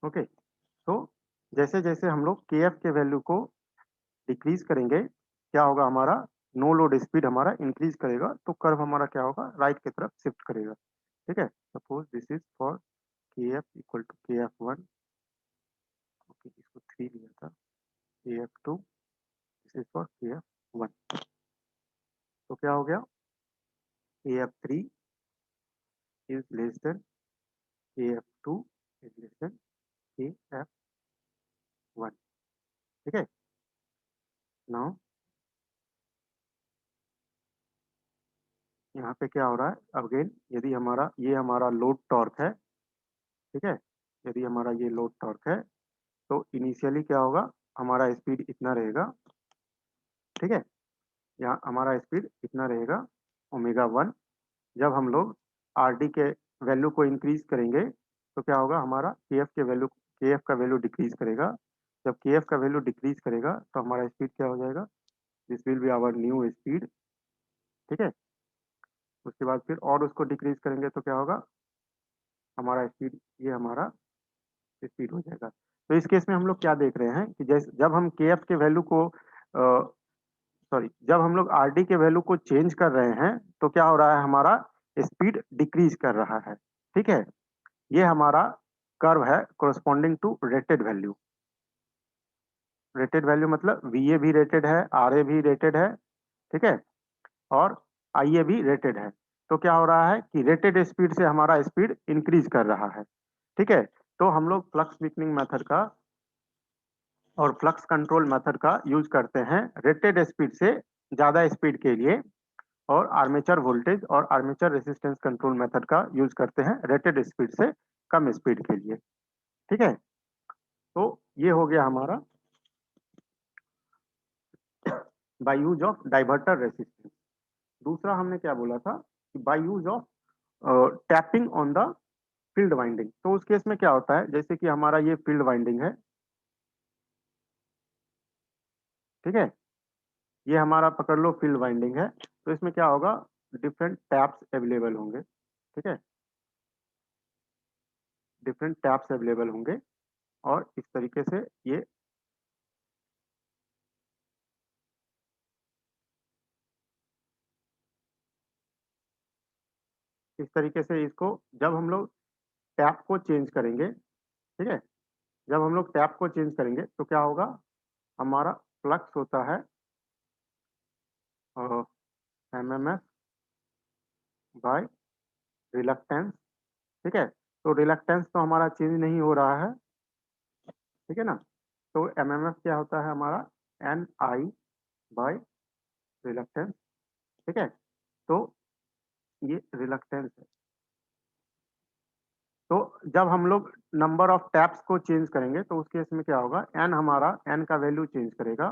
Okay. तो जैसे जैसे हम लोग के एफ के वैल्यू को डिक्रीज करेंगे, क्या होगा हमारा, नो लोड स्पीड हमारा इंक्रीज करेगा, तो कर्व हमारा क्या होगा, राइट की तरफ शिफ्ट करेगा। ठीक है, suppose this is four K F equal to K F one. Okay, इसको 3 लिया था, K F two, this is four K F one. तो क्या हो गया, K F three is less than K F two is less than K F one. ठीक है, now यहाँ पे क्या हो रहा है, अगेन यदि हमारा ये हमारा लोड टॉर्क है, ठीक है, यदि हमारा ये लोड टॉर्क है, तो इनिशियली क्या होगा, हमारा स्पीड इतना रहेगा। ठीक है, यहाँ हमारा स्पीड इतना रहेगा, ओमेगा वन। जब हम लोग आर डी के वैल्यू को इंक्रीज करेंगे, तो क्या होगा, हमारा के एफ का वैल्यू डिक्रीज करेगा। जब के एफ का वैल्यू डिक्रीज करेगा, तो हमारा स्पीड क्या हो जाएगा, this will be our new speed. ठीक है, उसके बाद फिर और उसको डिक्रीज करेंगे, तो क्या होगा, हमारा स्पीड, ये हमारा स्पीड हो जाएगा। तो इस केस में हम लोग क्या देख रहे हैं कि जैसे जब हम के एफ के वैल्यू को, सॉरी, जब हम लोग आर डी के वैल्यू को चेंज कर रहे हैं, तो क्या हो रहा है, हमारा स्पीड डिक्रीज कर रहा है। ठीक है, ये हमारा कर्व है corresponding to rated value. Rated value मतलब वी ए भी रेटेड है, आर ए भी रेटेड है। ठीक है, और आई ए भी रेटेड है। तो क्या हो रहा है कि रेटेड स्पीड से हमारा स्पीड इंक्रीज कर रहा है। ठीक है, तो हम लोग फ्लक्स वीकनिंग मेथड का और फ्लक्स कंट्रोल मेथड का यूज करते हैं रेटेड स्पीड से ज्यादा स्पीड के लिए, और आर्मेचर वोल्टेज और आर्मेचर रेसिस्टेंस कंट्रोल मेथड का यूज करते हैं रेटेड स्पीड से कम स्पीड के लिए। ठीक है, तो ये हो गया हमारा by use of diverter resistance. दूसरा हमने क्या बोला था कि by use of tapping on the field winding. तो उस केस में क्या होता है, जैसे कि हमारा ये फील्ड वाइंडिंग है, ठीक है, ये हमारा पकड़ लो फील्ड वाइंडिंग है, तो इसमें क्या होगा, डिफरेंट टैप्स अवेलेबल होंगे। ठीक है, डिफरेंट टैप्स अवेलेबल होंगे, और इस तरीके से ये, इस तरीके से इसको जब हम लोग टैप को चेंज करेंगे, ठीक है, जब हम लोग टैप को चेंज करेंगे, तो क्या होगा, हमारा फ्लक्स होता है M M F by reluctance. ठीक है, तो रिलक्टेंस तो हमारा चेंज नहीं हो रहा है, ठीक है ना, तो एम एम एफ क्या होता है हमारा, एन आई बाय रिलक्टेंस। ठीक है, तो ये रिलक्टेंस है। तो जब हम लोग नंबर ऑफ टैप्स को चेंज करेंगे, तो उस केस में क्या होगा, एन हमारा एन का वैल्यू चेंज करेगा,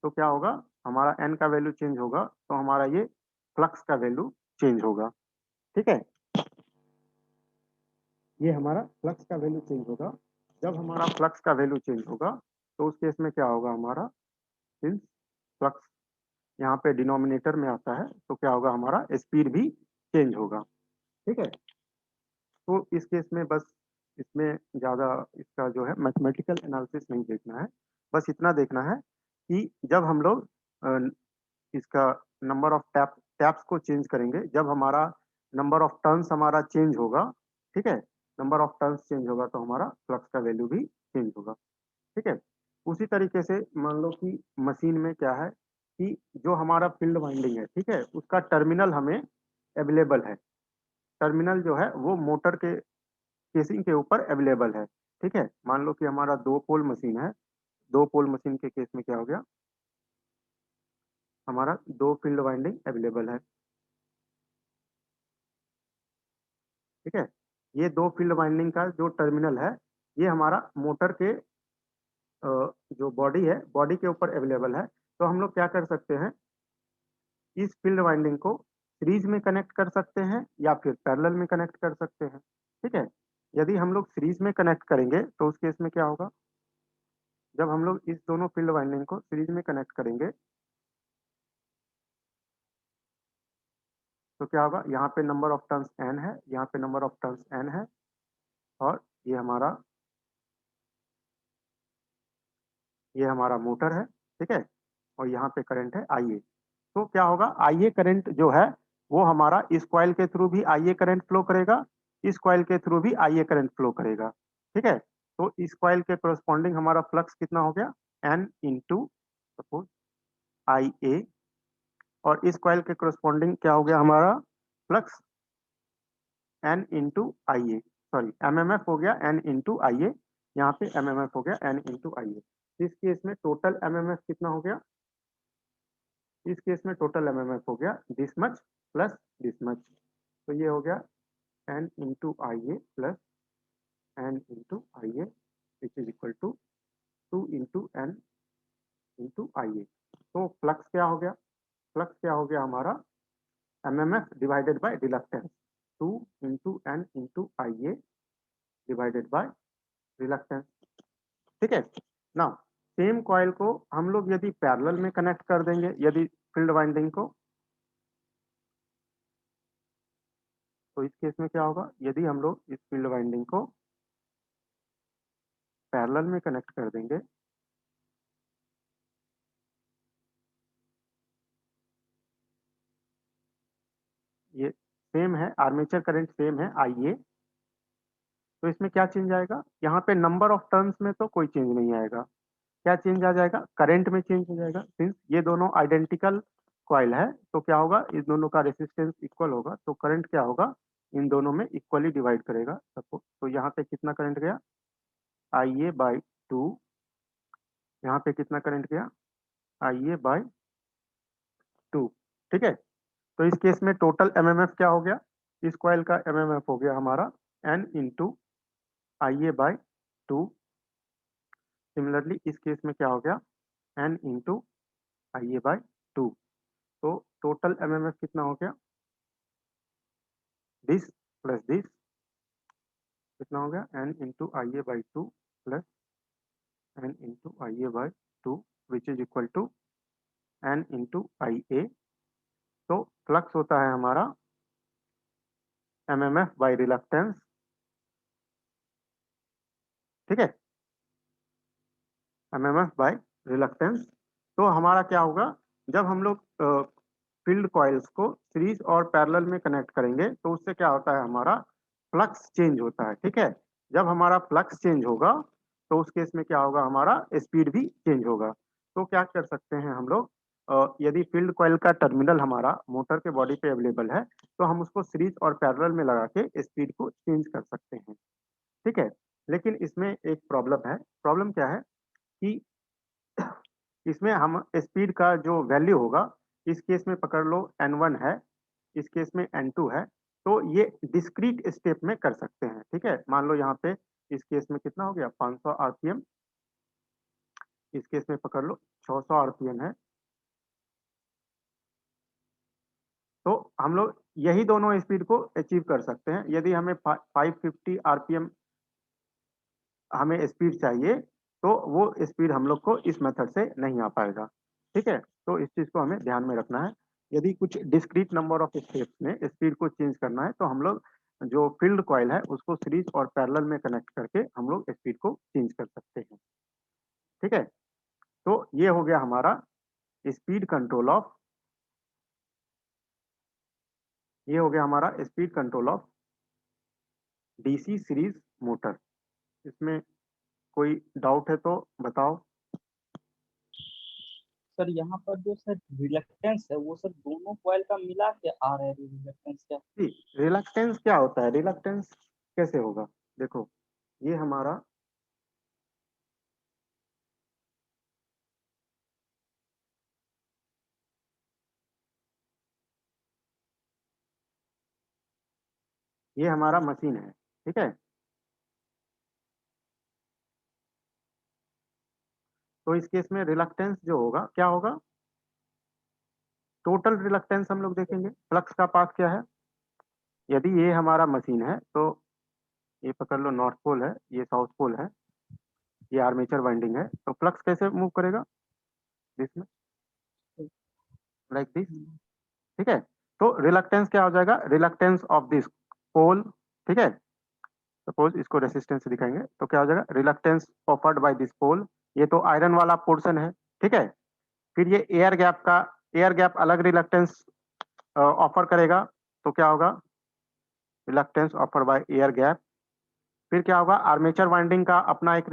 तो क्या होगा, हमारा एन का वैल्यू चेंज होगा, तो हमारा ये फ्लक्स का वैल्यू चेंज होगा। ठीक है, ये हमारा फ्लक्स का वैल्यू चेंज होगा। जब हमारा फ्लक्स का वैल्यू चेंज होगा, तो उस केस में क्या होगा हमारा, सिंस फ्लक्स यहाँ पे डिनोमिनेटर में आता है, तो क्या होगा, हमारा स्पीड भी चेंज होगा। ठीक है, तो इस केस में बस, इसमें ज़्यादा इसका जो है मैथमेटिकल एनालिसिस नहीं देखना है, बस इतना देखना है कि जब हम लोग इसका नंबर ऑफ टैप्स को चेंज करेंगे, जब हमारा नंबर ऑफ टर्न्स हमारा चेंज होगा, ठीक है, नंबर ऑफ टर्न्स चेंज होगा, तो हमारा फ्लक्स का वैल्यू भी चेंज होगा। ठीक है, उसी तरीके से मान लो कि मशीन में क्या है कि जो हमारा फील्ड वाइंडिंग है, ठीक है, उसका टर्मिनल हमें अवेलेबल है। टर्मिनल जो है वो मोटर के केसिंग के ऊपर अवेलेबल है। ठीक है, मान लो कि हमारा दो पोल मशीन है, दो पोल मशीन के केस में क्या हो गया, हमारा दो फील्ड वाइंडिंग अवेलेबल है। ठीक है, ये दो फील्ड वाइंडिंग का जो टर्मिनल है, ये हमारा मोटर के जो बॉडी है, बॉडी के ऊपर अवेलेबल है। तो हम लोग क्या कर सकते हैं, इस फील्ड वाइंडिंग को सीरीज में कनेक्ट कर सकते हैं या फिर पैरेलल में कनेक्ट कर सकते हैं। ठीक है, यदि हम लोग सीरीज में कनेक्ट करेंगे, तो उस केस में क्या होगा, जब हम लोग इस दोनों फील्ड वाइंडिंग को सीरीज में कनेक्ट करेंगे, तो क्या होगा, यहाँ पे नंबर ऑफ टर्न्स एन है, यहाँ पे नंबर ऑफ टर्न्स एन है, और ये हमारा ये हमारा मोटर है, ठीक है, और यहाँ पे करंट है IA। तो क्या होगा, IA करंट जो है वो हमारा इस कॉइल के थ्रू भी IA करंट फ्लो करेगा, इस कॉइल के थ्रू भी IA करंट फ्लो करेगा, ठीक है। तो इस कॉइल के करस्पॉन्डिंग हमारा फ्लक्स कितना हो गया, N इंटू सपोज IA, और इस कॉइल के करस्पॉन्डिंग क्या हो गया हमारा flux N into IA, sorry MMF हो गया N इंटू IA, यहाँ पे MMF हो गया N इंटू IA। इस केस में टोटल MMF कितना हो गया, इस केस में टोटल MMF हो गया this much plus this much, तो ये हो गया N into IA plus N into IA which is equal to 2 into N into IA। तो फ्लक्स क्या हो गया, फ्लक्स क्या हो गया हमारा MMF divided by reluctance, 2 into N into IA divided by reluctance, ठीक है ना। सेम कॉइल को हम लोग यदि पैरेलल में कनेक्ट कर देंगे, यदि फील्ड वाइंडिंग को, तो इस केस में क्या होगा, यदि हम लोग इस फील्ड वाइंडिंग को पैरेलल में कनेक्ट कर देंगे, ये सेम है, आर्मेचर करंट सेम है IA, तो इसमें क्या चेंज आएगा, यहाँ पे नंबर ऑफ टर्न्स में तो कोई चेंज नहीं आएगा, क्या चेंज आ जाएगा, करंट में चेंज हो जाएगा। सिंस ये दोनों आइडेंटिकल कॉइल है तो क्या होगा, इस दोनों का रेसिस्टेंस इक्वल होगा, तो करंट क्या होगा, इन दोनों में इक्वली डिवाइड करेगा सपोज। तो यहाँ पे कितना करंट गया, IA/2, यहाँ पे कितना करंट गया, IA/2, ठीक है। तो इस केस में टोटल MMF क्या हो गया, इस कॉइल का MMF हो गया हमारा N इंटू IA/2। सिमिलरली इस केस में क्या हो गया, N इंटू IA/2। तो टोटल MMF कितना हो गया, दिस प्लस दिस, कितना हो गया, N into IA/2 plus N into IA/2 which is equal to N into IA। तो फ्लक्स होता है हमारा MMF बाई रिलक्टेंस, ठीक है, MMF बाई रिलक्टेंस। तो हमारा क्या होगा, जब हम लोग फील्ड कॉइल्स को सीरीज और पैरेलल में कनेक्ट करेंगे तो उससे क्या होता है, हमारा फ्लक्स चेंज होता है, ठीक है। जब हमारा फ्लक्स चेंज होगा तो उस केस में क्या होगा, हमारा स्पीड भी चेंज होगा। तो क्या कर सकते हैं हम लोग, यदि फील्ड कॉइल का टर्मिनल हमारा मोटर के बॉडी पे अवेलेबल है तो हम उसको सीरीज और पैरेलल में लगा के स्पीड को चेंज कर सकते हैं, ठीक है। लेकिन इसमें एक प्रॉब्लम है, प्रॉब्लम क्या है कि इसमें हम स्पीड का जो वैल्यू होगा, इस केस में पकड़ लो N1 है, इस केस में N2 है, तो ये डिस्क्रीट स्टेप में कर सकते हैं, ठीक है। मान लो यहाँ पे इस केस में कितना हो गया, 500 RPM, इस केस में पकड़ लो 600 RPM है, तो हम लोग यही दोनों स्पीड को अचीव कर सकते हैं। यदि हमें 550 RPM हमें स्पीड चाहिए तो वो स्पीड हम लोग को इस मेथड से नहीं आ पाएगा, ठीक है। तो इस चीज को हमें ध्यान में रखना है, यदि कुछ डिस्क्रीट नंबर ऑफ स्टेप्स में स्पीड को चेंज करना है तो हम लोग जो फील्ड कॉइल है उसको सीरीज और पैरेलल में कनेक्ट करके हम लोग स्पीड को चेंज कर सकते हैं, ठीक है। तो ये हो गया हमारा स्पीड कंट्रोल ऑफ, ये हो गया हमारा speed control of DC series motor. इसमें कोई डाउट है तो बताओ। सर यहाँ पर जो सर रिलक्टेंस है वो सर दोनों कॉइल का मिला के आ रहा है रिलक्टेंस क्या? रिलक्टेंस क्या होता है, रिलक्टेंस कैसे होगा, देखो ये हमारा, ये हमारा मशीन है, ठीक है। तो इस केस में रिलक्टेंस जो होगा क्या होगा, टोटल रिलक्टेंस हम लोग देखेंगे, फ्लक्स का पाथ क्या है। यदि ये हमारा मशीन है तो ये पकड़ लो नॉर्थ पोल है, ये साउथ पोल है, ये आर्मेचर वाइंडिंग है, तो फ्लक्स कैसे मूव करेगा, दिस में, लाइक दिस, ठीक है। तो रिलक्टेंस क्या हो जाएगा, रिलक्टेंस ऑफ दिस पोल, ठीक है। सपोज इसको रेसिस्टेंस से दिखाएंगे तो क्या हो जाएगा, रिलक्टेंस ऑफर्ड बाय दिस पोल ये तो आयरन वाला पोर्शन है, ठीक है। फिर ये एयर गैप अलग रिलक्टेंस ऑफर करेगा, तो क्या होगा, reluctance offer by air gap. फिर क्या होगा, आर्मेचर वाइंडिंग का अपना एक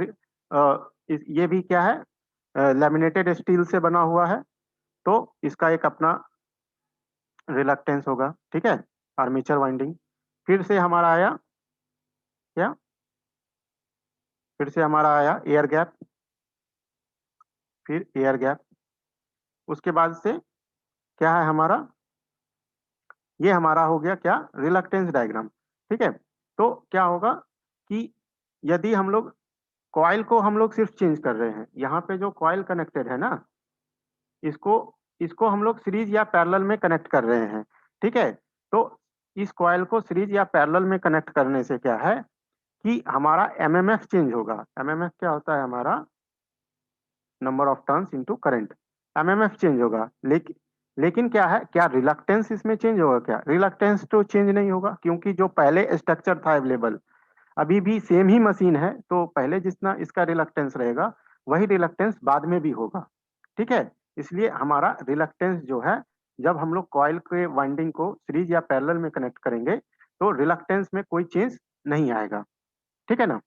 ये भी क्या है, लैमिनेटेड स्टील से बना हुआ है, तो इसका एक अपना रिलक्टेंस होगा, ठीक है, आर्मेचर वाइंडिंग। फिर से हमारा आया क्या, फिर से हमारा आया एयर गैप, फिर एयर गैप। उसके बाद से क्या है हमारा, ये हमारा हो गया क्या, रिलक्टेंस डायग्राम, ठीक है। तो क्या होगा कि यदि हम लोग कॉइल को हम लोग सिर्फ चेंज कर रहे हैं, यहाँ पे जो कॉइल कनेक्टेड है ना, इसको इसको हम लोग सीरीज या पैरेलल में कनेक्ट कर रहे हैं, ठीक है। तो इस कॉइल को सीरीज या पैरेलल में कनेक्ट करने से क्या है कि हमारा एमएमएफ चेंज होगा। एमएमएफ क्या होता है, हमारा number of turns into current. MMF change होगा, लेकिन क्या है, क्या रिलक्टेंस इसमें चेंज होगा, क्या रिलक्टेंस तो चेंज नहीं होगा, क्योंकि जो पहले स्ट्रक्चर था अवेलेबल, अभी भी सेम ही मशीन है, तो पहले जितना इसका रिलक्टेंस रहेगा वही रिलक्टेंस बाद में भी होगा, ठीक है। इसलिए हमारा रिलक्टेंस जो है, जब हम लोग कॉइल के वाइंडिंग को सीरीज या पैरेलल में कनेक्ट करेंगे तो रिलक्टेंस में कोई चेंज नहीं आएगा, ठीक है ना।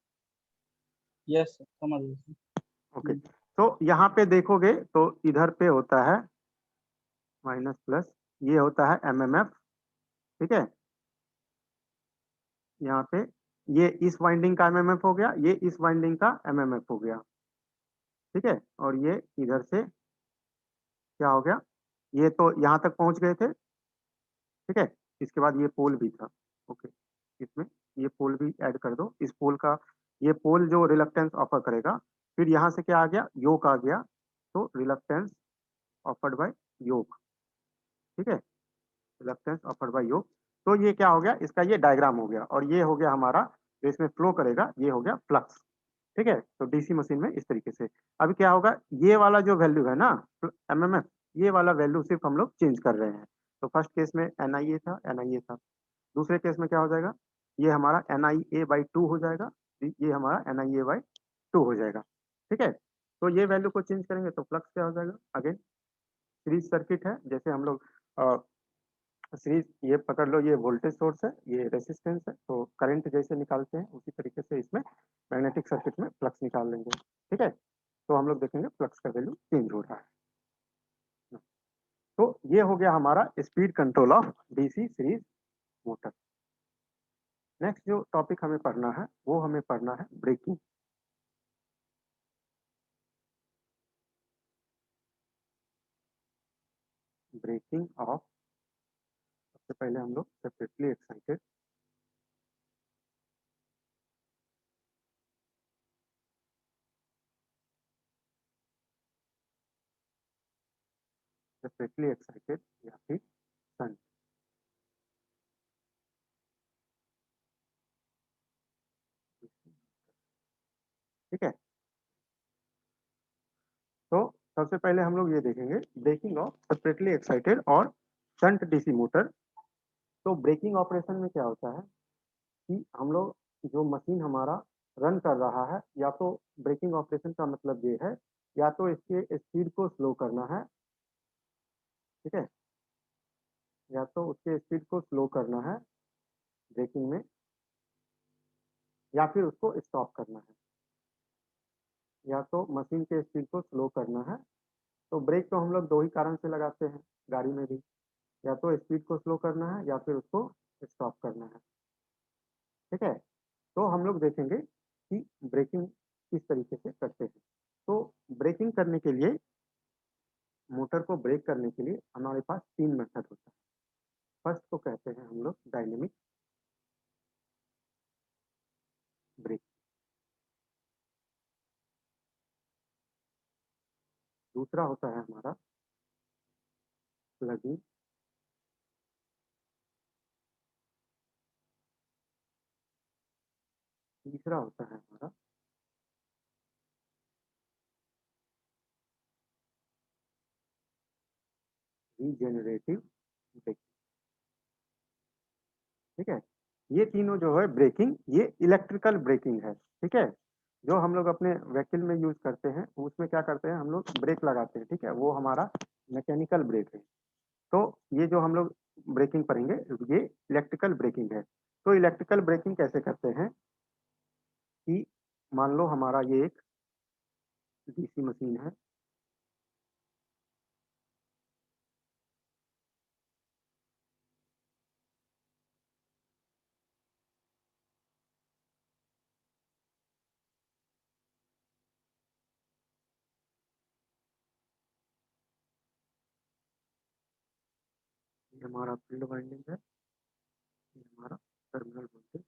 यस सर, समझ गए सर। ओके, तो यहाँ पे देखोगे तो इधर पे होता है माइनस प्लस, ये होता है एमएमएफ, ठीक है। यहाँ पे ये इस वाइंडिंग का एमएमएफ हो गया, ये इस वाइंडिंग का एमएमएफ हो गया, ठीक है। और ये इधर से क्या हो गया, ये तो यहाँ तक पहुंच गए थे, ठीक है। इसके बाद ये पोल भी था, ओके, इसमें ये पोल भी ऐड कर दो, इस पोल का, ये पोल जो रिलक्टेंस ऑफर करेगा। फिर यहाँ से क्या आ गया, योक आ गया, तो रिलक्टेंस ऑफर्ड बाय योक, ठीक है, रिलक्टेंस ऑफर्ड बाय योक। तो ये क्या हो गया, इसका ये डायग्राम हो गया, और ये हो गया हमारा जो इसमें फ्लो करेगा, ये हो गया फ्लक्स, ठीक है। तो डीसी मशीन में इस तरीके से अभी क्या होगा, ये वाला जो वैल्यू है ना एमएमएफ, ये वाला वैल्यू सिर्फ हम लोग चेंज कर रहे हैं। तो फर्स्ट केस में एनआईए था, एनआईए था। दूसरे केस में क्या हो जाएगा, ये हमारा एनआईए बाई टू हो जाएगा, ये हमारा एनआईए बाई टू हो जाएगा, ठीक है। तो ये वैल्यू को चेंज करेंगे तो फ्लक्स क्या हो जाएगा, अगेन सीरीज सर्किट है, जैसे हम लोग सीरीज, ये पकड़ लो, ये वोल्टेज सोर्स है, ये रेसिस्टेंस है, तो करंट जैसे निकालते हैं उसी तरीके से इसमें मैग्नेटिक सर्किट में फ्लक्स निकाल लेंगे, ठीक है। तो हम लोग देखेंगे फ्लक्स का वैल्यू चेंज हो रहा है। तो ये हो गया हमारा speed control of DC series motor. Next जो टॉपिक हमें पढ़ना है वो हमें पढ़ना है ब्रेकिंग। ब्रेकिंग ऑफ, सबसे पहले हम लोग सेपरेटली एक्साइटेड, सेपरेटली एक्साइटेड या फिर सन, ठीक है। तो सबसे पहले हम लोग ये देखेंगे ब्रेकिंग ऑफ सेपरेटली एक्साइटेड और शंट डीसी मोटर। तो ब्रेकिंग ऑपरेशन में क्या होता है कि हम लोग, जो मशीन हमारा रन कर रहा है, या तो ब्रेकिंग ऑपरेशन का मतलब ये है, या तो इसके स्पीड को स्लो करना है, ठीक है, या तो उसके स्पीड को स्लो करना है ब्रेकिंग में, या फिर उसको स्टॉप करना है। या तो मशीन के स्पीड को स्लो करना है, तो ब्रेक तो हम लोग दो ही कारण से लगाते हैं गाड़ी में भी, या तो स्पीड को स्लो करना है या फिर उसको स्टॉप करना है, ठीक है। तो हम लोग देखेंगे कि ब्रेकिंग किस तरीके से करते हैं। तो ब्रेकिंग करने के लिए, मोटर को ब्रेक करने के लिए हमारे पास तीन मेथड होता है। फर्स्ट को कहते हैं हम लोग डायनेमिक ब्रेक, दूसरा होता है हमारा प्लगिंग, तीसरा होता है हमारा रीजेनरेटिव ब्रेक, ठीक है। ये तीनों जो है ब्रेकिंग, ये इलेक्ट्रिकल ब्रेकिंग है, ठीक है। जो हम लोग अपने व्हीकल में यूज करते हैं उसमें क्या करते हैं, हम लोग ब्रेक लगाते हैं, ठीक है, वो हमारा मैकेनिकल ब्रेक है। तो ये जो हम लोग ब्रेकिंग पढ़ेंगे ये इलेक्ट्रिकल ब्रेकिंग है। तो इलेक्ट्रिकल ब्रेकिंग कैसे करते हैं कि मान लो हमारा ये एक डीसी मशीन है, ये हमारा फील्ड वाइंडिंग है, ये हमारा टर्मिनल वोल्टेज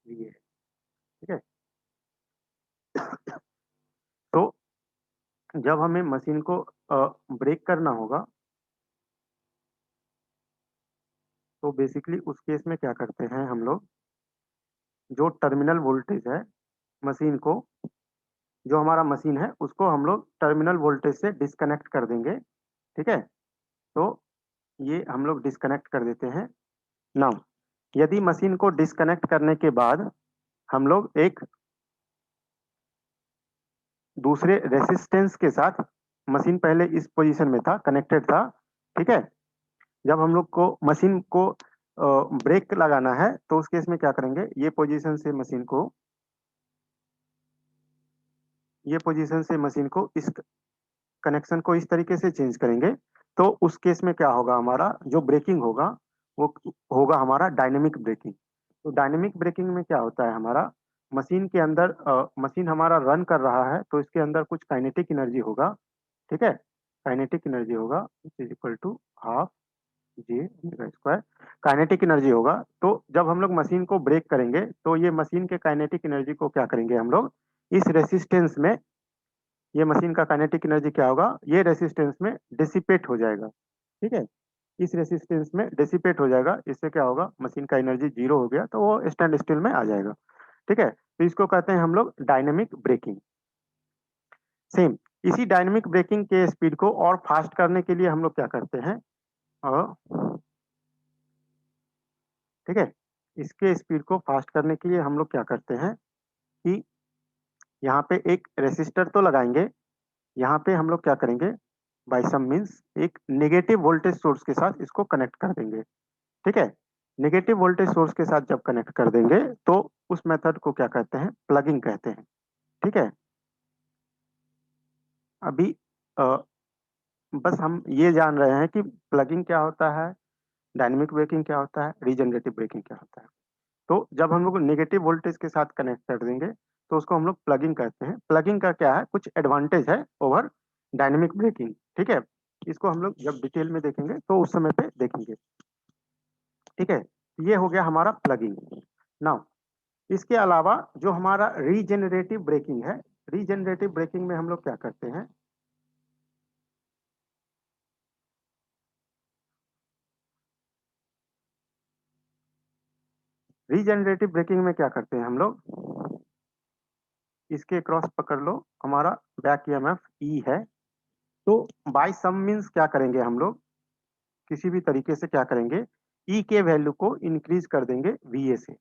ये है, ठीक है। तो जब हमें मशीन को ब्रेक करना होगा तो बेसिकली उस केस में क्या करते हैं हम लोग, जो टर्मिनल वोल्टेज है मशीन को, जो हमारा मशीन है उसको हम लोग टर्मिनल वोल्टेज से डिस्कनेक्ट कर देंगे, ठीक है। तो ये हम लोग डिस्कनेक्ट कर देते हैं। नाउ यदि मशीन को डिस्कनेक्ट करने के बाद हम लोग एक दूसरे रेसिस्टेंस के साथ, मशीन पहले इस पोजीशन में था, कनेक्टेड था, ठीक है। जब हम लोग को मशीन को ब्रेक लगाना है तो उस केस में क्या करेंगे, ये पोजीशन से मशीन को, ये पोजीशन से मशीन को इस कनेक्शन को इस तरीके से चेंज करेंगे। तो उस केस में क्या होगा, हमारा जो ब्रेकिंग होगा वो होगा हमारा डायनेमिक ब्रेकिंग। तो डायनेमिक ब्रेकिंग में क्या होता है, हमारा मशीन के अंदर मशीन हमारा रन कर रहा है तो इसके अंदर कुछ काइनेटिक एनर्जी होगा, ठीक है। काइनेटिक एनर्जी होगा is equal to half J omega square, kinetic energy होगा। तो जब हम लोग मशीन को ब्रेक करेंगे तो ये मशीन के काइनेटिक एनर्जी को क्या करेंगे हम लोग, इस रेसिस्टेंस में, ये मशीन का काइनेटिक एनर्जी क्या होगा, ये रेसिस्टेंस में डिसिपेट हो जाएगा, ठीक है। इस रेसिस्टेंस में डिसिपेट हो जाएगा, इससे क्या होगा, मशीन का एनर्जी जीरो हो गया तो वो स्टैंड स्टिल में आ जाएगा, ठीक है। तो इसको कहते हैं हम लोग डायनेमिक ब्रेकिंग। सेम इसी डायनेमिक ब्रेकिंग के स्पीड को और फास्ट करने के लिए हम लोग क्या करते हैं, ठीक है, इसके स्पीड को फास्ट करने के लिए हम लोग क्या करते हैं कि यहाँ पे एक रेसिस्टर तो लगाएंगे, यहाँ पे हम लोग क्या करेंगे, बाय सम मीन्स एक नेगेटिव वोल्टेज सोर्स के साथ इसको कनेक्ट कर देंगे, ठीक है। नेगेटिव वोल्टेज सोर्स के साथ जब कनेक्ट कर देंगे तो उस मेथड को क्या कहते हैं, प्लगिंग कहते हैं, ठीक है। अभी अ, बस हम ये जान रहे हैं कि प्लगिंग क्या होता है, डायनेमिक ब्रेकिंग क्या होता है, रीजनरेटिव ब्रेकिंग क्या होता है। तो जब हम लोग नेगेटिव वोल्टेज के साथ कनेक्ट कर देंगे तो उसको हम लोग प्लगिंग कहते हैं। प्लगिंग का क्या है, कुछ एडवांटेज है ओवर डायनेमिक ब्रेकिंग, ठीक है। इसको हम लोग जब डिटेल में देखेंगे तो उस समय पे देखेंगे, ठीक है। ये हो गया हमारा प्लगिंग। नाउ इसके अलावा जो हमारा रीजेनरेटिव ब्रेकिंग है, रीजेनरेटिव ब्रेकिंग में हम लोग क्या करते हैं, रीजेनरेटिव ब्रेकिंग में क्या करते हैं हम लोग, इसके क्रॉस पकड़ लो, हमारा बैक ईएमएफ ई है। तो बाय सम मीन्स क्या करेंगे हम लोग, किसी भी तरीके से क्या करेंगे, ई के वैल्यू को इंक्रीज कर देंगे वीए से।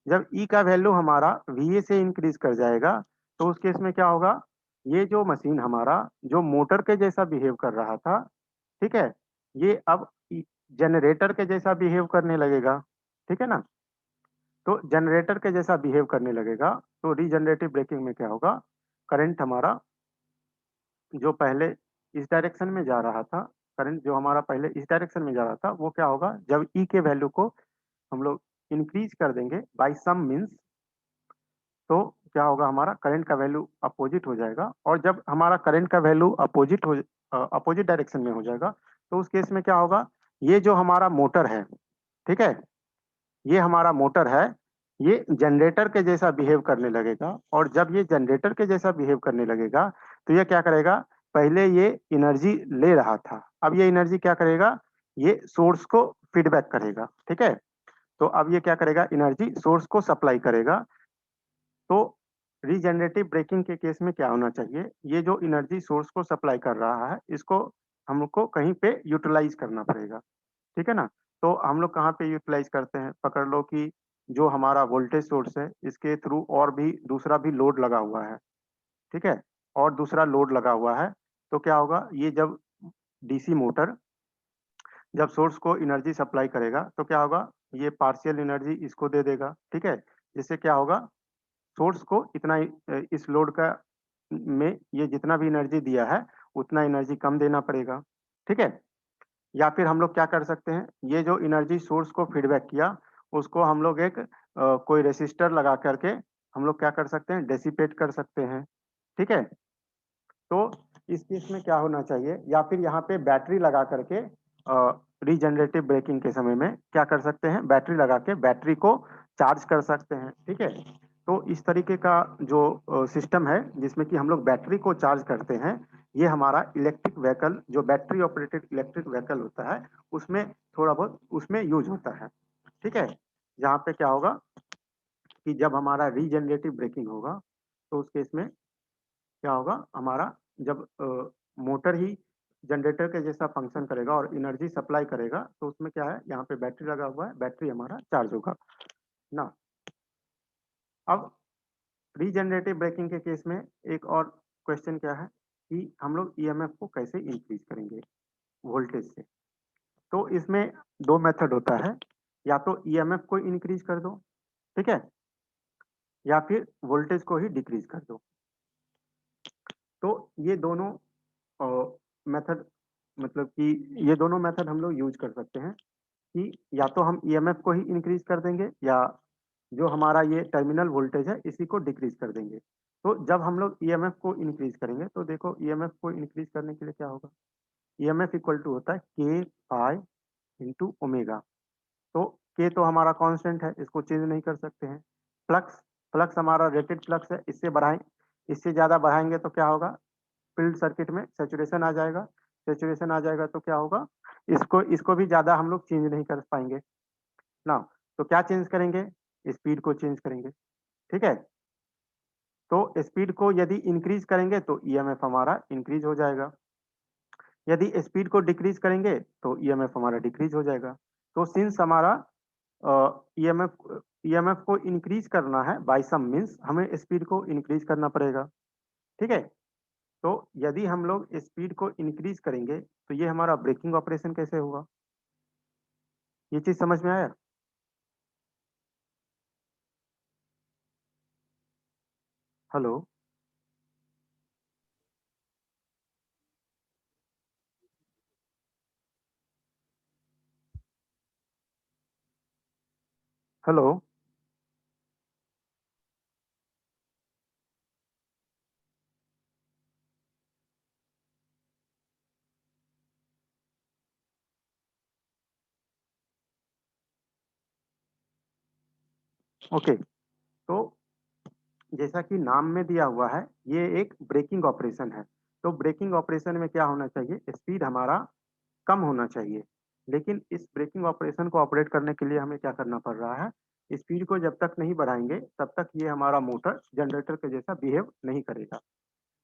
जब ई का वैल्यू हमारा वीए से इंक्रीज कर जाएगा तो उस केस में क्या होगा, ये जो मशीन हमारा जो मोटर के जैसा बिहेव कर रहा था, ठीक है, ये अब जनरेटर के जैसा बिहेव करने लगेगा, ठीक है ना। तो जनरेटर के जैसा बिहेव करने लगेगा तो रीजनरेटिव ब्रेकिंग में क्या होगा, करंट हमारा जो पहले इस डायरेक्शन में जा रहा था, करंट जो हमारा पहले इस डायरेक्शन में जा रहा था वो क्या होगा, जब ई के वैल्यू को हम लोग इंक्रीज कर देंगे बाय सम मीन्स, तो क्या होगा, हमारा करंट का वैल्यू अपोजिट हो जाएगा। और जब हमारा करंट का वैल्यू अपोजिट डायरेक्शन में हो जाएगा तो उस केस में क्या होगा, ये जो हमारा मोटर है, ठीक है, ये हमारा मोटर है, ये जनरेटर के जैसा बिहेव करने लगेगा। और जब ये जनरेटर के जैसा बिहेव करने लगेगा तो ये क्या करेगा, पहले ये एनर्जी ले रहा था, अब ये एनर्जी क्या करेगा, ये सोर्स को फीडबैक करेगा, ठीक है। तो अब ये क्या करेगा, एनर्जी सोर्स को सप्लाई करेगा। तो रीजनरेटिव ब्रेकिंग के केस में क्या होना चाहिए, ये जो एनर्जी सोर्स को सप्लाई कर रहा है इसको हमको कहीं पे यूटिलाइज करना पड़ेगा, ठीक है ना। तो हम लोग कहाँ पे यूटिलाइज करते हैं, पकड़ लो कि जो हमारा वोल्टेज सोर्स है इसके थ्रू और भी दूसरा भी लोड लगा हुआ है, ठीक है, और दूसरा लोड लगा हुआ है, तो क्या होगा, ये जब डीसी मोटर जब सोर्स को एनर्जी सप्लाई करेगा तो क्या होगा, ये पार्शियल एनर्जी इसको दे देगा, ठीक है, जिससे क्या होगा, सोर्स को इतना इस लोड का में ये जितना भी एनर्जी दिया है उतना एनर्जी कम देना पड़ेगा, ठीक है। या फिर हम लोग क्या कर सकते हैं, ये जो एनर्जी सोर्स को फीडबैक किया उसको हम लोग एक कोई रेसिस्टर लगा करके हम लोग क्या कर सकते हैं, डेसिपेट कर सकते हैं, ठीक है। तो इस केस में क्या होना चाहिए, या फिर यहाँ पे बैटरी लगा करके रीजनरेटिव ब्रेकिंग के समय में क्या कर सकते हैं, बैटरी लगा के बैटरी को चार्ज कर सकते हैं, ठीक है। तो इस तरीके का जो सिस्टम है जिसमें कि हम लोग बैटरी को चार्ज करते हैं, ये हमारा इलेक्ट्रिक व्हीकल जो बैटरी ऑपरेटेड इलेक्ट्रिक व्हीकल होता है उसमें थोड़ा बहुत उसमें यूज होता है, ठीक है। जहाँ पे क्या होगा कि जब हमारा रीजनरेटिव ब्रेकिंग होगा तो उस केस में क्या होगा, हमारा जब मोटर ही जनरेटर के जैसा फंक्शन करेगा और एनर्जी सप्लाई करेगा तो उसमें क्या है, यहाँ पे बैटरी लगा हुआ है, बैटरी हमारा चार्ज होगा ना। अब रीजनरेटिव ब्रेकिंग के केस में एक और क्वेश्चन क्या है कि हम लोग ईएमएफ को कैसे इंक्रीज करेंगे वोल्टेज से। तो इसमें दो मेथड होता है, या तो ईएमएफ को इंक्रीज कर दो, ठीक है, या फिर वोल्टेज को ही डिक्रीज कर दो। तो ये दोनों मेथड मतलब कि ये दोनों मेथड हम लोग यूज कर सकते हैं कि या तो हम ईएमएफ को ही इंक्रीज कर देंगे या जो हमारा ये टर्मिनल वोल्टेज है इसी को डिक्रीज कर देंगे। तो जब हम लोग ईएमएफ को इंक्रीज करेंगे तो देखो ईएमएफ को इंक्रीज करने के लिए क्या होगा, ईएमएफ इक्वल टू होता है के पाई इंटू ओमेगा। तो के तो हमारा कांस्टेंट है, इसको चेंज नहीं कर सकते हैं। फ्लक्स, फ्लक्स हमारा रेटेड फ्लक्स है, इससे बढ़ाएं, इससे ज़्यादा बढ़ाएंगे तो क्या होगा, फील्ड सर्किट में सैचुरेशन आ जाएगा, सैचुरेशन आ जाएगा तो क्या होगा, इसको इसको भी ज़्यादा हम लोग चेंज नहीं कर पाएंगे ना। तो क्या चेंज करेंगे, स्पीड को चेंज करेंगे, ठीक है। तो स्पीड को यदि इंक्रीज करेंगे तो ईएमएफ हमारा इंक्रीज हो जाएगा, यदि स्पीड को डिक्रीज करेंगे तो ईएमएफ हमारा डिक्रीज हो जाएगा। तो सिंस हमारा ईएमएफ ईएमएफ को इंक्रीज करना है बाय सम मींस हमें स्पीड को इंक्रीज करना पड़ेगा, ठीक है। तो यदि हम लोग स्पीड को इंक्रीज करेंगे तो ये हमारा ब्रेकिंग ऑपरेशन कैसे होगा, ये चीज समझ में आया। Hello, hello, okay. तो जैसा कि नाम में दिया हुआ है ये एक ब्रेकिंग ऑपरेशन है, तो ब्रेकिंग ऑपरेशन में क्या होना चाहिए, स्पीड हमारा कम होना चाहिए। लेकिन इस ब्रेकिंग ऑपरेशन को ऑपरेट करने के लिए हमें क्या करना पड़ रहा है, स्पीड को जब तक नहीं बढ़ाएंगे तब तक ये हमारा मोटर जनरेटर के जैसा बिहेव नहीं करेगा,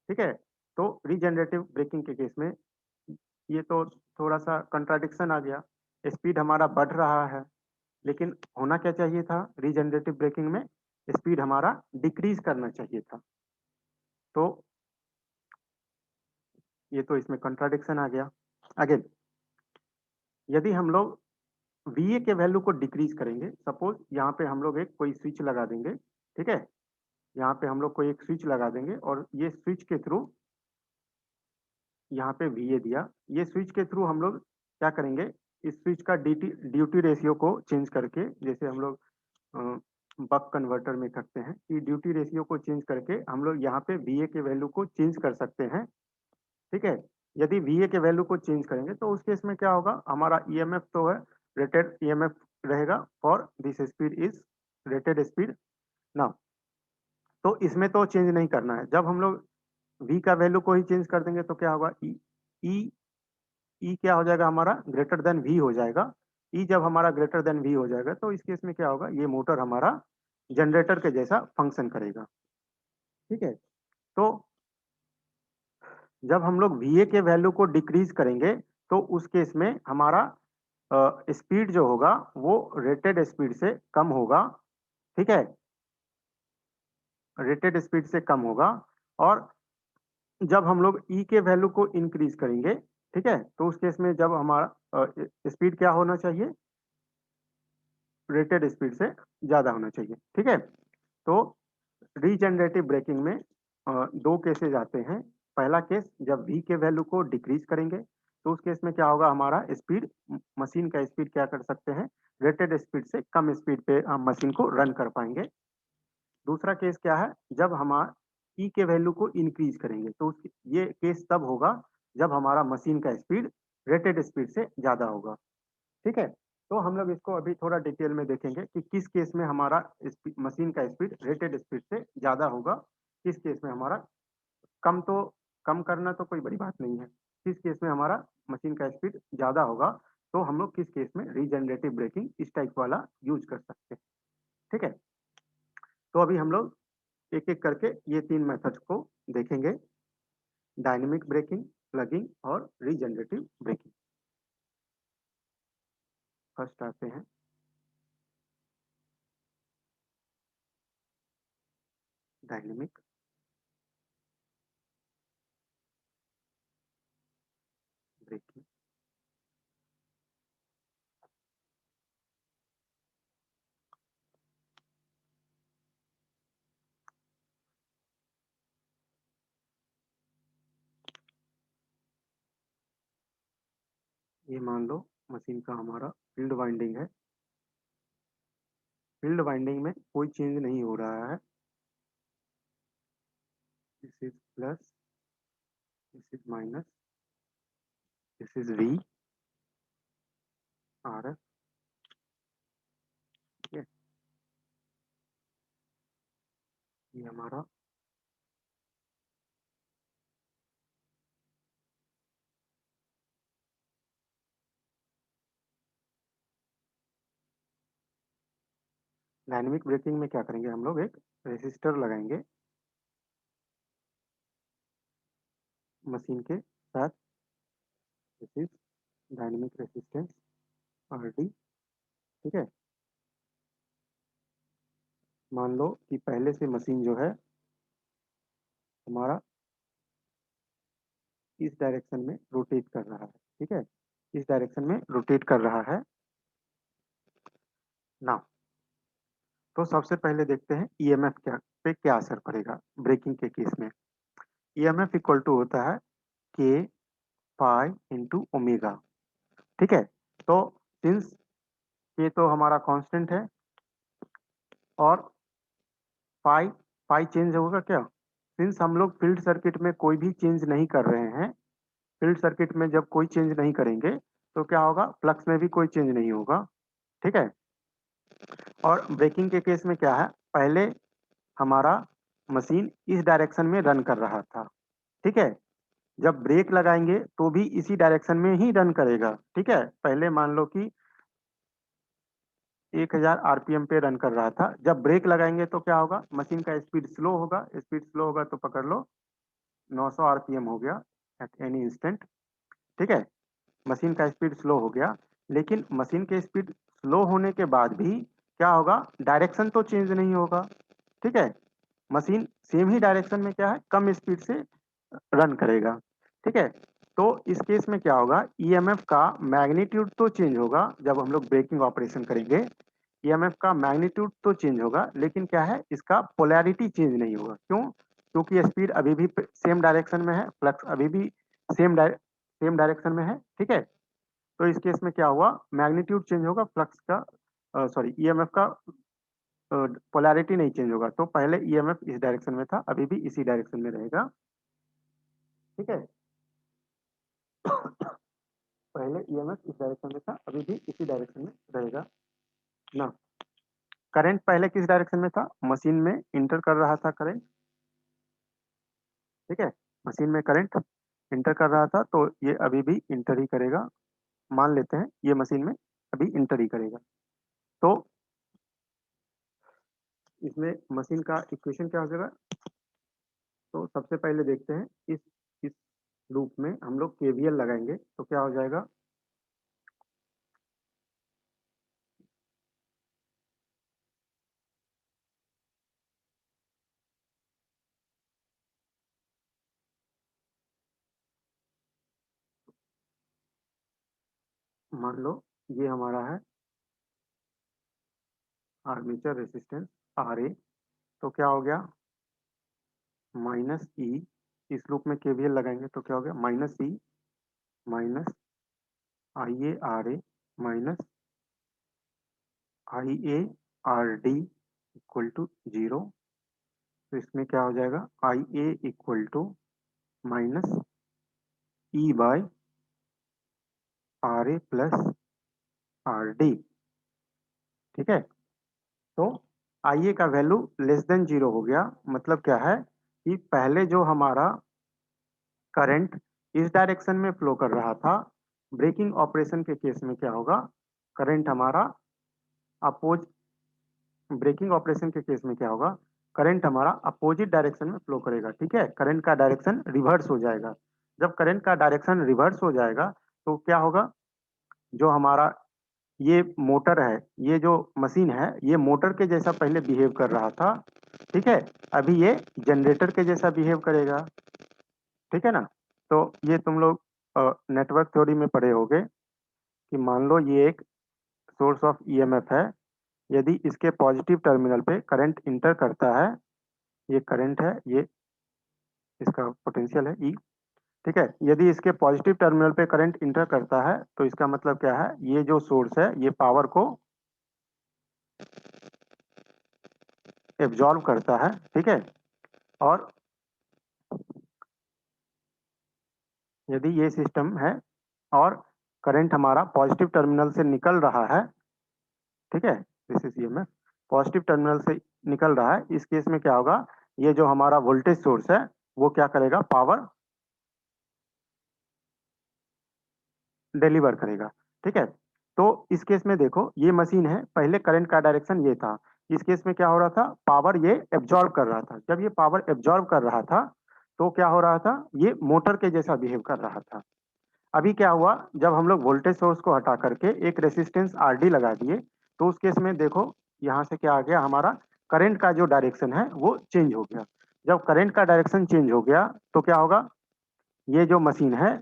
ठीक है। तो रीजनरेटिव ब्रेकिंग के केस में ये तो थोड़ा सा कंट्राडिक्शन आ गया, स्पीड हमारा बढ़ रहा है लेकिन होना क्या चाहिए था, रीजनरेटिव ब्रेकिंग में स्पीड हमारा डिक्रीज करना चाहिए था। तो ये तो इसमें कंट्राडिक्शन आ गया। अगेन यदि हम लोग वीए के वैल्यू को डिक्रीज करेंगे, सपोज यहाँ पे हम लोग एक कोई स्विच लगा देंगे, ठीक है, यहाँ पे हम लोग कोई एक स्विच लगा देंगे और ये स्विच के थ्रू यहाँ पे वीए दिया, ये स्विच के थ्रू हम लोग क्या करेंगे, इस स्विच का ड्यूटी रेशियो को चेंज करके, जैसे हम लोग बक कन्वर्टर में करते हैं कि ड्यूटी रेशियो को चेंज करके हम लोग यहाँ पे वीए के वैल्यू को चेंज कर सकते हैं, ठीक है। यदि वीए के वैल्यू को चेंज करेंगे तो उस केस में क्या होगा, हमारा ईएमएफ तो है रेटेड ईएमएफ रहेगा for this speed is rated speed ना। तो इसमें तो चेंज नहीं करना है, जब हम लोग वी का वैल्यू को ही चेंज कर देंगे तो क्या होगा, ई ई ई क्या हो जाएगा, हमारा ग्रेटर देन वी हो जाएगा। ई जब हमारा ग्रेटर देन वी हो जाएगा तो इस केस में क्या होगा, ये मोटर हमारा जनरेटर के जैसा फंक्शन करेगा, ठीक है। तो जब हम लोग वीए के वैल्यू को डिक्रीज करेंगे तो उस केस में हमारा स्पीड जो होगा वो रेटेड स्पीड से कम होगा, ठीक है, रेटेड स्पीड से कम होगा। और जब हम लोग ई के वैल्यू को इंक्रीज करेंगे, ठीक है, तो उस केस में जब हमारा स्पीड क्या होना चाहिए, रेटेड स्पीड से ज्यादा होना चाहिए। ठीक है, तो रीजनरेटिव ब्रेकिंग में दो केसेस आते हैं। पहला केस जब v के वैल्यू को डिक्रीज करेंगे, तो उस केस में क्या होगा, हमारा स्पीड, मशीन का स्पीड क्या कर सकते हैं, रेटेड स्पीड से कम स्पीड पे हम मशीन को रन कर पाएंगे। दूसरा केस क्या है, जब हमारा ई के वैल्यू को इंक्रीज करेंगे, तो ये केस तब होगा जब हमारा मशीन का स्पीड रेटेड स्पीड से ज्यादा होगा। ठीक है, तो हम लोग इसको अभी थोड़ा डिटेल में देखेंगे कि किस केस में हमारा मशीन का स्पीड रेटेड स्पीड से ज्यादा होगा, किस केस में हमारा कम, तो कम करना तो कोई बड़ी बात नहीं है, किस केस में हमारा मशीन का स्पीड ज्यादा होगा, तो हम लोग किस केस में रीजनरेटिव ब्रेकिंग इस टाइप वाला यूज कर सकते हैं। ठीक है, तो अभी हम लोग एक एक करके ये तीन मेथड्स को देखेंगे, डायनेमिक ब्रेकिंग, प्लगिंग और रीजनरेटिव ब्रेकिंग। फर्स्ट आते हैं डायनेमिक ब्रेकिंग। ये मान लो मशीन का हमारा फील्ड वाइंडिंग है, फील्ड वाइंडिंग में कोई चेंज नहीं हो रहा है, this is plus, this is minus, this is V R F. ये हमारा डायनेमिक ब्रेकिंग में क्या करेंगे, हम लोग एक रेसिस्टर लगाएंगे मशीन के साथ, this is dynamic resistance are D. ठीक है, मान लो कि पहले से मशीन जो है हमारा इस डायरेक्शन में रोटेट कर रहा है। ठीक है, इस डायरेक्शन में रोटेट कर रहा है ना। तो सबसे पहले देखते हैं ईएमएफ क्या पे क्या असर पड़ेगा ब्रेकिंग के केस में। ईएमएफ इक्वल टू होता है के पाई इंटू ओमेगा। ठीक है, तो सिंस के तो हमारा कांस्टेंट है और पाई, पाई चेंज होगा क्या, सिंस हम लोग फील्ड सर्किट में कोई भी चेंज नहीं कर रहे हैं, फील्ड सर्किट में जब कोई चेंज नहीं करेंगे तो क्या होगा, फ्लक्स में भी कोई चेंज नहीं होगा। ठीक है, और ब्रेकिंग के केस में क्या है, पहले हमारा मशीन इस डायरेक्शन में रन कर रहा था। ठीक है, जब ब्रेक लगाएंगे तो भी इसी डायरेक्शन में ही रन करेगा। ठीक है, पहले मान लो कि 1000 आरपीएम पे रन कर रहा था, जब ब्रेक लगाएंगे तो क्या होगा, मशीन का स्पीड स्लो होगा, स्पीड स्लो होगा तो पकड़ लो 900 आरपीएम हो गया एट एनी इंस्टेंट। ठीक है, मशीन का स्पीड स्लो हो गया, लेकिन मशीन के स्पीड स्लो होने के बाद भी क्या होगा, डायरेक्शन तो चेंज नहीं होगा। ठीक है, मशीन सेम ही डायरेक्शन में क्या है, कम स्पीड से रन करेगा। ठीक है, तो इस केस में क्या होगा, ईएमएफ का मैग्नीट्यूड तो चेंज होगा जब हम लोग ब्रेकिंग ऑपरेशन करेंगे, ईएमएफ का मैग्नीट्यूड तो चेंज होगा, लेकिन क्या है, इसका पोलैरिटी चेंज नहीं होगा। क्यों, क्योंकि स्पीड अभी भी सेम डायरेक्शन में है, फ्लक्स अभी भी सेम डायरेक्शन में है। ठीक है, तो इस केस में क्या हुआ, मैग्नीट्यूड चेंज होगा, फ्लक्स का सॉरी ईएमएफ का पोलैरिटी नहीं चेंज होगा। तो पहले ईएमएफ इस डायरेक्शन में था, अभी भी इसी डायरेक्शन में रहेगा। ठीक है, पहले ईएमएफ इस डायरेक्शन में था, अभी भी इसी डायरेक्शन में रहेगा ना। करंट पहले किस डायरेक्शन में था, मशीन में इंटर कर रहा था करंट। ठीक है, मशीन में करंट इंटर कर रहा था, तो ये अभी भी इंटर ही करेगा। मान लेते हैं ये मशीन में अभी इंटर ही करेगा। तो इसमें मशीन का इक्वेशन क्या हो जाएगा, तो सबसे पहले देखते हैं इस लूप में हम लोग केवीएल लगाएंगे तो क्या हो जाएगा, मान लो ये हमारा है आर्मेचर रेसिस्टेंस आर ए, तो क्या हो गया माइनस ई, इस लूप में केवीएल लगाएंगे तो क्या हो गया minus E minus I A R A minus I A R D equal to 0। तो इसमें क्या हो जाएगा I A equal to minus E by R A plus R D. ठीक है, तो आई ए का वैल्यू लेस देन 0 हो गया, मतलब क्या है कि पहले जो हमारा करंट इस डायरेक्शन में फ्लो कर रहा था, ब्रेकिंग ऑपरेशन के केस में क्या होगा, करंट हमारा अपोज ब्रेकिंग ऑपरेशन के केस में क्या होगा, करंट हमारा अपोजिट डायरेक्शन में फ्लो करेगा। ठीक है, करंट का डायरेक्शन रिवर्स हो जाएगा। जब करंट का डायरेक्शन रिवर्स हो जाएगा तो क्या होगा, जो हमारा ये मोटर है, ये जो मशीन है, ये मोटर के जैसा पहले बिहेव कर रहा था। ठीक है, अभी ये जनरेटर के जैसा बिहेव करेगा। ठीक है ना, तो ये तुम लोग नेटवर्क थ्योरी में पढ़े होगे कि मान लो ये एक सोर्स ऑफ ईएमएफ है, यदि इसके पॉजिटिव टर्मिनल पे करंट इंटर करता है, ये करंट है, ये इसका पोटेंशियल है ई। ठीक है, यदि इसके पॉजिटिव टर्मिनल पे करंट इंटर करता है तो इसका मतलब क्या है, ये जो सोर्स है ये पावर को एब्जॉर्ब करता है। ठीक है, और यदि ये सिस्टम है और करंट हमारा पॉजिटिव टर्मिनल से निकल रहा है, ठीक है, this is EMF, positive terminal से निकल रहा है, इस केस में क्या होगा, ये जो हमारा वोल्टेज सोर्स है वो क्या करेगा, पावर डिलीवर करेगा। ठीक है, तो इस केस में देखो ये मशीन है, पहले करंट का डायरेक्शन ये था, इस केस में क्या हो रहा था, पावर ये एब्जॉर्ब कर रहा था। जब ये पावर एब्जॉर्ब कर रहा था तो क्या हो रहा था, ये मोटर के जैसा बिहेव कर रहा था। अभी क्या हुआ, जब हम लोग वोल्टेज सोर्स को हटा करके एक रेसिस्टेंस आर डी लगा दिए, तो उस केस में देखो यहाँ से क्या आ गया, हमारा करंट का जो डायरेक्शन है वो चेंज हो गया। जब करंट का डायरेक्शन चेंज हो गया तो क्या होगा, ये जो मशीन है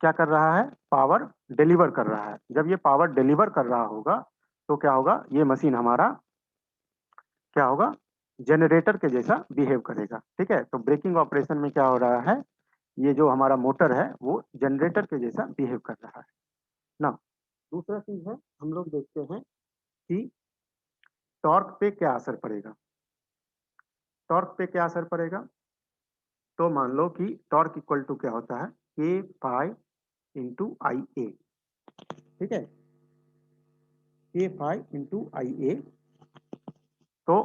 क्या कर रहा है, पावर डिलीवर कर रहा है। जब ये पावर डिलीवर कर रहा होगा तो क्या होगा, ये मशीन हमारा क्या होगा, जनरेटर के जैसा बिहेव करेगा। ठीक है, तो ब्रेकिंग ऑपरेशन में क्या हो रहा है, ये जो हमारा मोटर है वो जनरेटर के जैसा बिहेव कर रहा है ना। दूसरा चीज है, हम लोग देखते हैं कि टॉर्क पे क्या असर पड़ेगा। टॉर्क पे क्या असर पड़ेगा, तो मान लो कि टॉर्क इक्वल टू क्या होता है, के फाई इंटू आई ए। ठीक है, के फाई इंटू आई ए, तो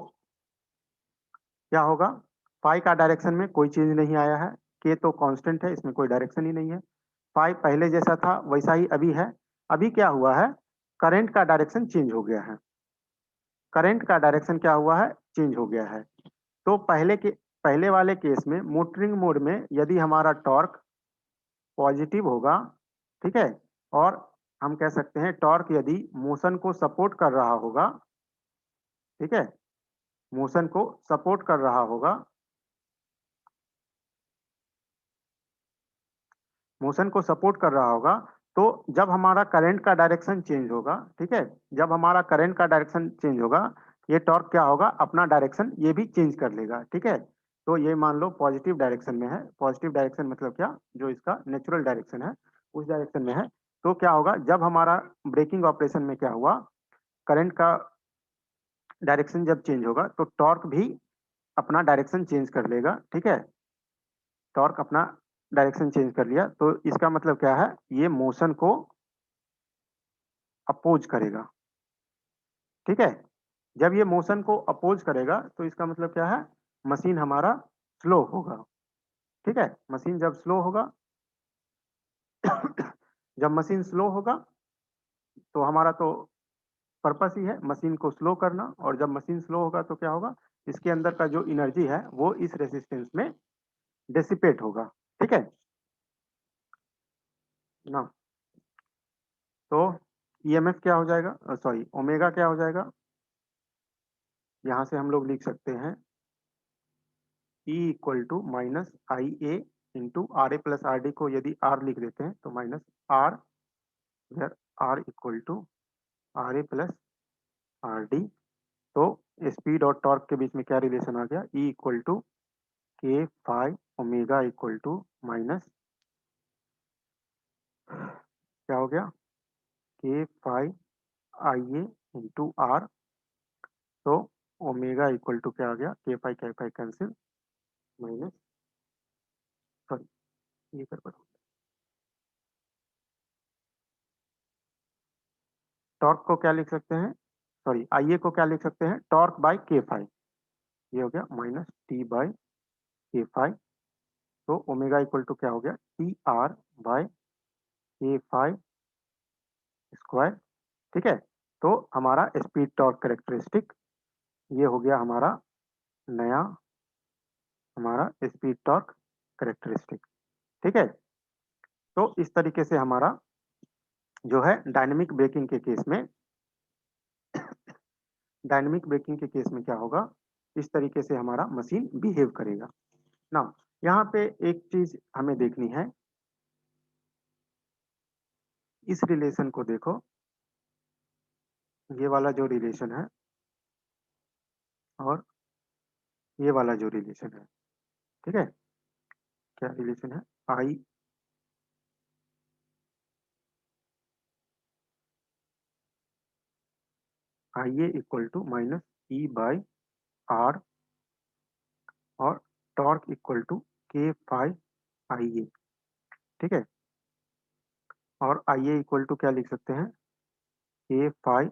क्या होगा, फाई का डायरेक्शन में कोई चेंज नहीं आया है, के तो कांस्टेंट है, इसमें कोई डायरेक्शन ही नहीं है। फाई पहले जैसा था वैसा ही अभी है। अभी क्या हुआ है, करंट का डायरेक्शन चेंज हो गया है। करंट का डायरेक्शन क्या हुआ है, चेंज हो गया है। तो पहले वाले केस में मोटरिंग मोड में यदि हमारा टॉर्क पॉजिटिव होगा, ठीक है, और हम कह सकते हैं टॉर्क यदि मोशन को सपोर्ट कर रहा होगा, ठीक है, मोशन को सपोर्ट कर रहा होगा, मोशन को सपोर्ट कर रहा होगा, तो जब हमारा करंट का डायरेक्शन चेंज होगा, ठीक है, जब हमारा करंट का डायरेक्शन चेंज होगा, ये टॉर्क क्या होगा, अपना डायरेक्शन ये भी चेंज कर लेगा। ठीक है, तो ये मान लो पॉजिटिव डायरेक्शन में है, पॉजिटिव डायरेक्शन मतलब क्या, जो इसका नेचुरल डायरेक्शन है उस डायरेक्शन में है। तो क्या होगा, जब हमारा ब्रेकिंग ऑपरेशन में क्या हुआ, करंट का डायरेक्शन जब चेंज होगा तो टॉर्क भी अपना डायरेक्शन चेंज कर लेगा। ठीक है, टॉर्क अपना डायरेक्शन चेंज कर लिया, तो इसका मतलब क्या है, ये मोशन को अपोज करेगा। ठीक है, जब ये मोशन को अपोज करेगा तो इसका मतलब क्या है, मशीन हमारा स्लो होगा। ठीक है, मशीन जब स्लो होगा जब मशीन स्लो होगा तो हमारा तो पर्पस ही है मशीन को स्लो करना, और जब मशीन स्लो होगा तो क्या होगा, इसके अंदर का जो एनर्जी है वो इस रेसिस्टेंस में डिसिपेट होगा। ठीक है ना, तो ईएमएफ क्या हो जाएगा, सॉरी ओमेगा क्या हो जाएगा, यहाँ से हम लोग लिख सकते हैं E equal to minus I A into R A plus R D, को यदि आर लिख देते हैं तो minus R where R equal to R A plus R D. तो स्पीड और टॉर्क के बीच में क्या रिलेशन आ गया, E equal to K phi omega equal to minus क्या हो गया, K phi I A into R. तो ओमेगा इक्वल टू क्या आ गया, K phi cancel minus, sorry ये कर, टॉर्क को क्या लिख सकते हैं, सॉरी आई ए को क्या लिख सकते हैं, टॉर्क बाय के फाई, ये हो गया माइनस टी बाय के फाई। तो ओमेगा इक्वल टू क्या हो गया, टी आर बाय के फाई स्क्वायर। ठीक है, तो हमारा स्पीड टॉर्क करेक्टरिस्टिक ये हो गया हमारा नया, हमारा स्पीड टॉर्क करेक्टरिस्टिक। ठीक है, तो इस तरीके से हमारा जो है डायनेमिक ब्रेकिंग के केस में, डायनेमिक ब्रेकिंग के केस में क्या होगा, इस तरीके से हमारा मशीन बिहेव करेगा ना। यहाँ पे एक चीज हमें देखनी है, इस रिलेशन को देखो, ये वाला जो रिलेशन है और ये वाला जो रिलेशन है, ठीक है, क्या रिलेशन है, I I A equal to minus E by R और torque equal to K phi I A. ठीक है, और आई ए इक्वल टू क्या लिख सकते हैं, के फाई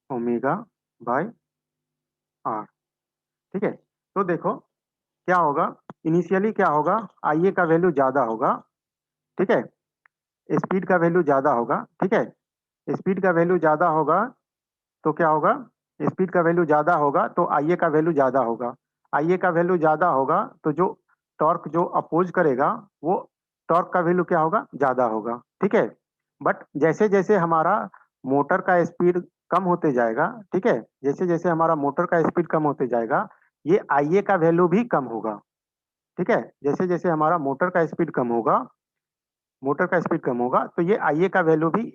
ओमेगा बाय आर। ठीक है, तो देखो क्या होगा, इनिशियली क्या होगा, आई ए का वैल्यू ज्यादा होगा। ठीक है, स्पीड का वैल्यू ज्यादा होगा। ठीक है, स्पीड का वैल्यू ज्यादा होगा तो क्या होगा, स्पीड का वैल्यू ज्यादा होगा तो आई ए का वैल्यू ज्यादा होगा। आई ए का वैल्यू ज्यादा होगा तो जो टॉर्क जो अपोज करेगा वो टॉर्क का वैल्यू क्या होगा, ज्यादा होगा। ठीक है, बट जैसे जैसे हमारा मोटर का स्पीड कम होते जाएगा, ठीक है, जैसे जैसे हमारा मोटर का स्पीड कम होते जाएगा, ये आई ए का वैल्यू भी कम होगा। ठीक है, जैसे जैसे हमारा मोटर का स्पीड कम होगा, मोटर का स्पीड कम होगा तो ये आई ए का वैल्यू भी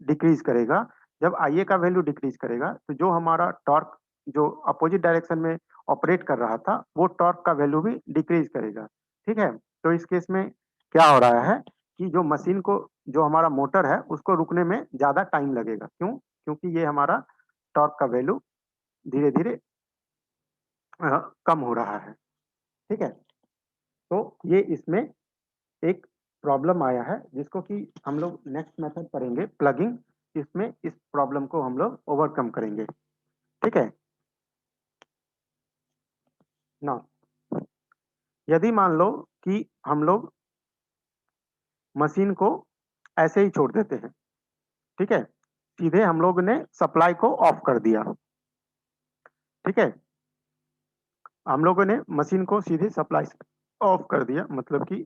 डिक्रीज करेगा। जब आई ए का वैल्यू डिक्रीज करेगा तो जो हमारा टॉर्क जो अपोजिट डायरेक्शन में ऑपरेट कर रहा था वो टॉर्क का वैल्यू भी डिक्रीज करेगा। ठीक है, तो इस केस में क्या हो रहा है कि जो मशीन को, जो हमारा मोटर है उसको रुकने में ज्यादा टाइम लगेगा। क्यों, क्योंकि ये हमारा टॉर्क का वैल्यू धीरे धीरे कम हो रहा है। ठीक है, तो ये इसमें एक प्रॉब्लम आया है जिसको कि हम लोग नेक्स्ट मेथड पढ़ेंगे प्लगिंग, इसमें इस प्रॉब्लम को हम लोग ओवरकम करेंगे। ठीक है ना, यदि मान लो कि हम लोग मशीन को ऐसे ही छोड़ देते हैं, ठीक है, सीधे हम लोग ने सप्लाई को ऑफ कर दिया। ठीक है, हम लोगों ने मशीन को सीधे सप्लाई ऑफ कर दिया, मतलब कि